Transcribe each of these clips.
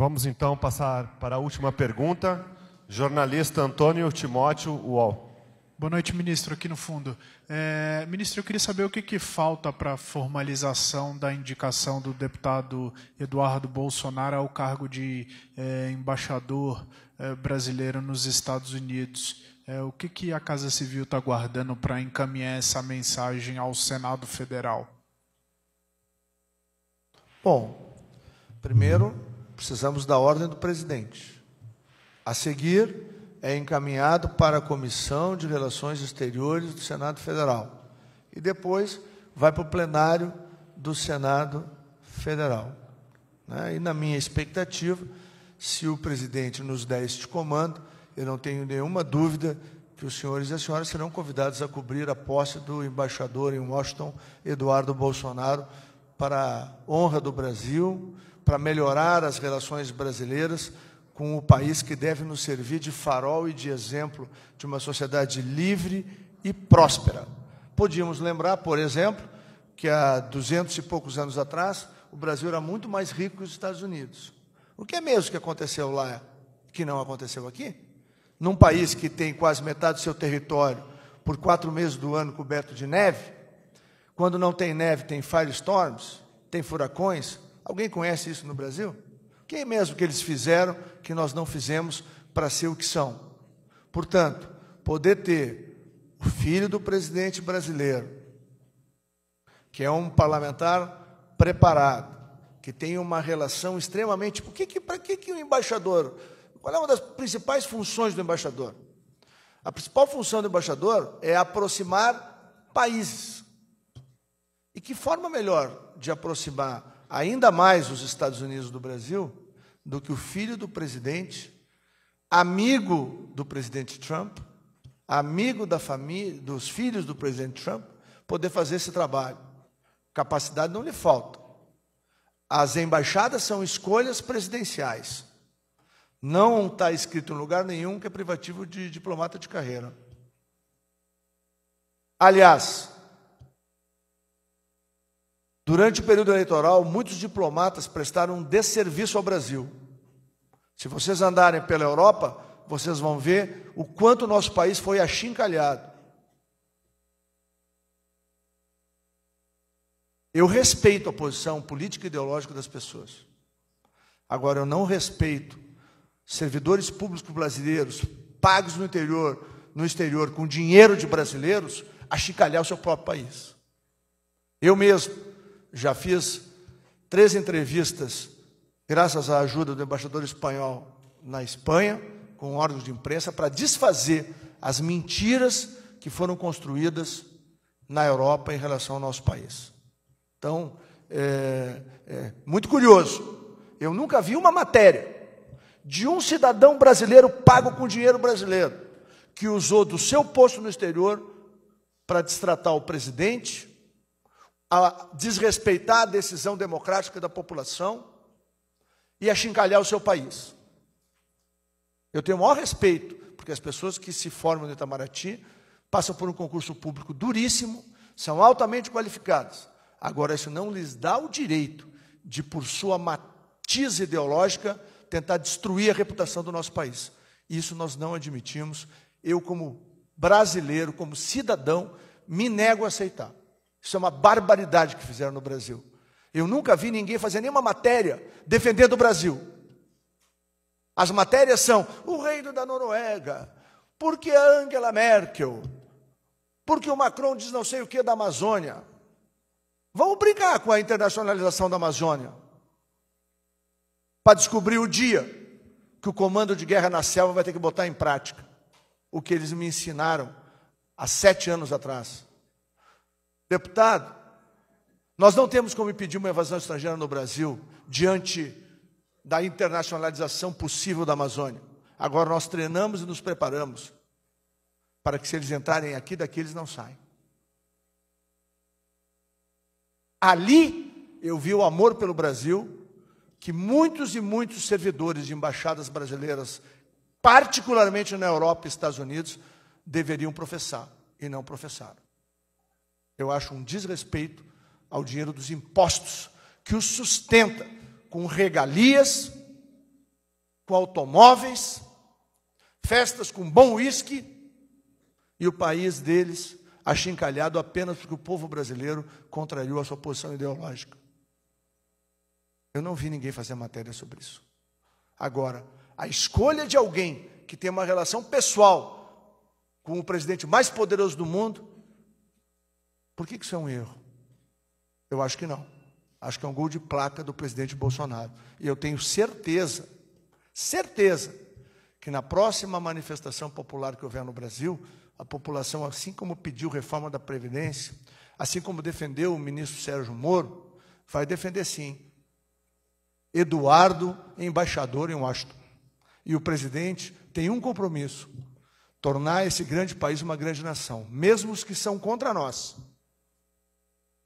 Vamos então passar para a última pergunta. Jornalista Antônio Timóteo, UOL. Boa noite, ministro, aqui no fundo. Ministro, eu queria saber o que falta para a formalização da indicação do deputado Eduardo Bolsonaro ao cargo de embaixador brasileiro nos Estados Unidos. O que a Casa Civil está aguardando para encaminhar essa mensagem ao Senado Federal? Bom, primeiro, precisamos da ordem do presidente. A seguir, é encaminhado para a Comissão de Relações Exteriores do Senado Federal. E depois vai para o plenário do Senado Federal. E na minha expectativa, se o presidente nos der este comando, eu não tenho nenhuma dúvida que os senhores e as senhoras serão convidados a cobrir a posse do embaixador em Washington, Eduardo Bolsonaro, para a honra do Brasil, para melhorar as relações brasileiras com o país que deve nos servir de farol e de exemplo de uma sociedade livre e próspera. Podíamos lembrar, por exemplo, que há 200 e poucos anos atrás, o Brasil era muito mais rico que os Estados Unidos. O que é mesmo que aconteceu lá, que não aconteceu aqui? Num país que tem quase metade do seu território por 4 meses do ano coberto de neve, quando não tem neve, tem firestorms, tem furacões. Alguém conhece isso no Brasil? O que é mesmo que eles fizeram que nós não fizemos para ser o que são? Portanto, poder ter o filho do presidente brasileiro, que é um parlamentar preparado, que tem uma relação extremamente... Para que o embaixador... Qual é uma das principais funções do embaixador? A principal função do embaixador é aproximar países. E que forma melhor de aproximar ainda mais os Estados Unidos do Brasil do que o filho do presidente, amigo do presidente Trump, amigo da família, dos filhos do presidente Trump, poder fazer esse trabalho. Capacidade não lhe falta. As embaixadas são escolhas presidenciais. Não está escrito em lugar nenhum que é privativo de diplomata de carreira. Aliás, durante o período eleitoral, muitos diplomatas prestaram um desserviço ao Brasil. Se vocês andarem pela Europa, vocês vão ver o quanto o nosso país foi achincalhado. Eu respeito a posição política e ideológica das pessoas. Agora, eu não respeito servidores públicos brasileiros pagos no exterior com dinheiro de brasileiros achincalhar o seu próprio país. Eu mesmo já fiz 3 entrevistas, graças à ajuda do embaixador espanhol na Espanha, com órgãos de imprensa, para desfazer as mentiras que foram construídas na Europa em relação ao nosso país. Então, muito curioso. Eu nunca vi uma matéria de um cidadão brasileiro pago com dinheiro brasileiro, que usou do seu posto no exterior para destratar o presidente, a desrespeitar a decisão democrática da população e achincalhar o seu país. Eu tenho o maior respeito, porque as pessoas que se formam no Itamaraty passam por um concurso público duríssimo, são altamente qualificadas. Agora, isso não lhes dá o direito de, por sua matiz ideológica, tentar destruir a reputação do nosso país. Isso nós não admitimos. Eu, como brasileiro, como cidadão, me nego a aceitar. Isso é uma barbaridade que fizeram no Brasil. Eu nunca vi ninguém fazer nenhuma matéria defendendo o Brasil. As matérias são o reino da Noruega, porque a Angela Merkel, porque o Macron diz não sei o que da Amazônia. Vamos brincar com a internacionalização da Amazônia, para descobrir o dia que o comando de guerra na selva vai ter que botar em prática o que eles me ensinaram há 7 anos atrás. Deputado, nós não temos como impedir uma invasão estrangeira no Brasil diante da internacionalização possível da Amazônia. Agora nós treinamos e nos preparamos para que, se eles entrarem aqui, daqui eles não saem. Ali eu vi o amor pelo Brasil que muitos e muitos servidores de embaixadas brasileiras, particularmente na Europa e Estados Unidos, deveriam professar e não professaram. Eu acho um desrespeito ao dinheiro dos impostos, que os sustenta com regalias com automóveis, festas com bom uísque, e o país deles achincalhado apenas porque o povo brasileiro contrariou a sua posição ideológica. Eu não vi ninguém fazer matéria sobre isso. Agora, a escolha de alguém que tem uma relação pessoal com o presidente mais poderoso do mundo, por que isso é um erro? Eu acho que não. Acho que é um gol de placa do presidente Bolsonaro. E eu tenho certeza, que na próxima manifestação popular que houver no Brasil, a população, assim como pediu reforma da Previdência, assim como defendeu o ministro Sérgio Moro, vai defender sim Eduardo, embaixador em Washington. E o presidente tem um compromisso: tornar esse grande país uma grande nação. Mesmo os que são contra nós,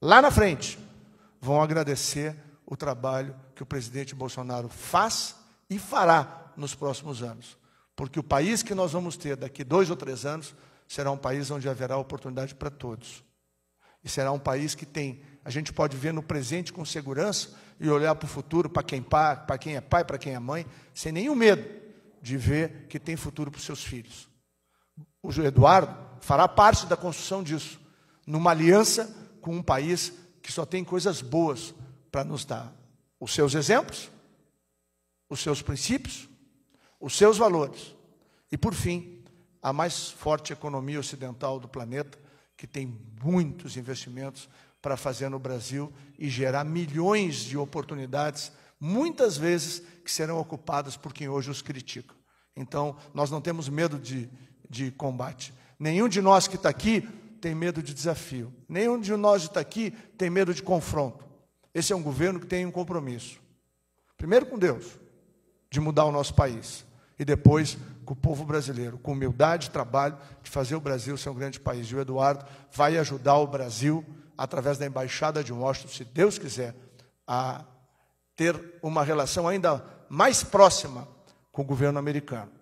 lá na frente, vão agradecer o trabalho que o presidente Bolsonaro faz e fará nos próximos anos. Porque o país que nós vamos ter daqui 2 ou 3 anos será um país onde haverá oportunidade para todos. E será um país que a gente pode ver no presente com segurança e olhar para o futuro, para quem é pai, para quem é mãe, sem nenhum medo de ver que tem futuro para os seus filhos. O Eduardo fará parte da construção disso, numa aliança com um país que só tem coisas boas para nos dar. Os seus exemplos, os seus princípios, os seus valores. E, por fim, a mais forte economia ocidental do planeta, que tem muitos investimentos para fazer no Brasil e gerar milhões de oportunidades, muitas vezes que serão ocupadas por quem hoje os critica. Então, nós não temos medo de combate. Nenhum de nós que está aqui tem medo de desafio. Nenhum de nós que está aqui tem medo de confronto. Esse é um governo que tem um compromisso. Primeiro com Deus, de mudar o nosso país. E depois com o povo brasileiro, com humildade e trabalho, de fazer o Brasil ser um grande país. E o Eduardo vai ajudar o Brasil, através da Embaixada de Washington, se Deus quiser, a ter uma relação ainda mais próxima com o governo americano.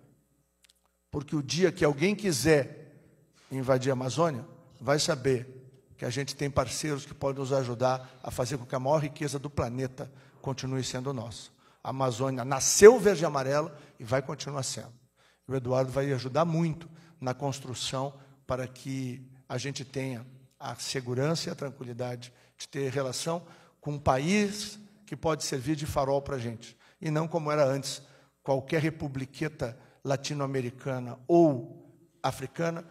Porque o dia que alguém quiser invadir a Amazônia, vai saber que a gente tem parceiros que podem nos ajudar a fazer com que a maior riqueza do planeta continue sendo nossa. A Amazônia nasceu verde e amarela e vai continuar sendo. O Eduardo vai ajudar muito na construção para que a gente tenha a segurança e a tranquilidade de ter relação com um país que pode servir de farol para a gente. E não como era antes, qualquer republiqueta latino-americana ou africana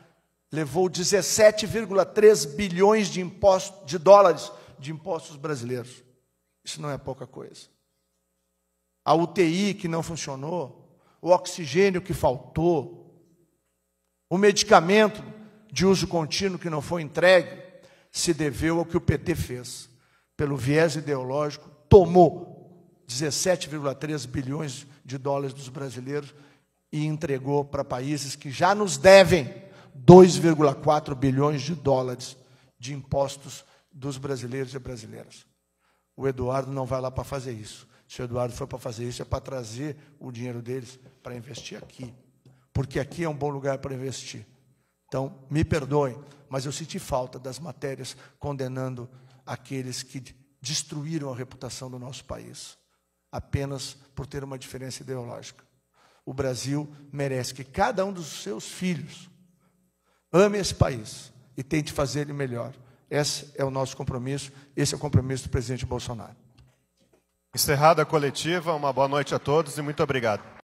levou 17,3 bilhões de dólares de impostos brasileiros. Isso não é pouca coisa. A UTI que não funcionou, o oxigênio que faltou, o medicamento de uso contínuo que não foi entregue, se deveu ao que o PT fez. Pelo viés ideológico, tomou 17,3 bilhões de dólares dos brasileiros e entregou para países que já nos devem 2,4 bilhões de dólares de impostos dos brasileiros e brasileiras. O Eduardo não vai lá para fazer isso. Se o Eduardo for para fazer isso, é para trazer o dinheiro deles para investir aqui. Porque aqui é um bom lugar para investir. Então, me perdoem, mas eu senti falta das matérias condenando aqueles que destruíram a reputação do nosso país, apenas por ter uma diferença ideológica. O Brasil merece que cada um dos seus filhos ame esse país e tente fazer ele melhor. Esse é o nosso compromisso, esse é o compromisso do presidente Bolsonaro. Encerrada a coletiva, uma boa noite a todos e muito obrigado.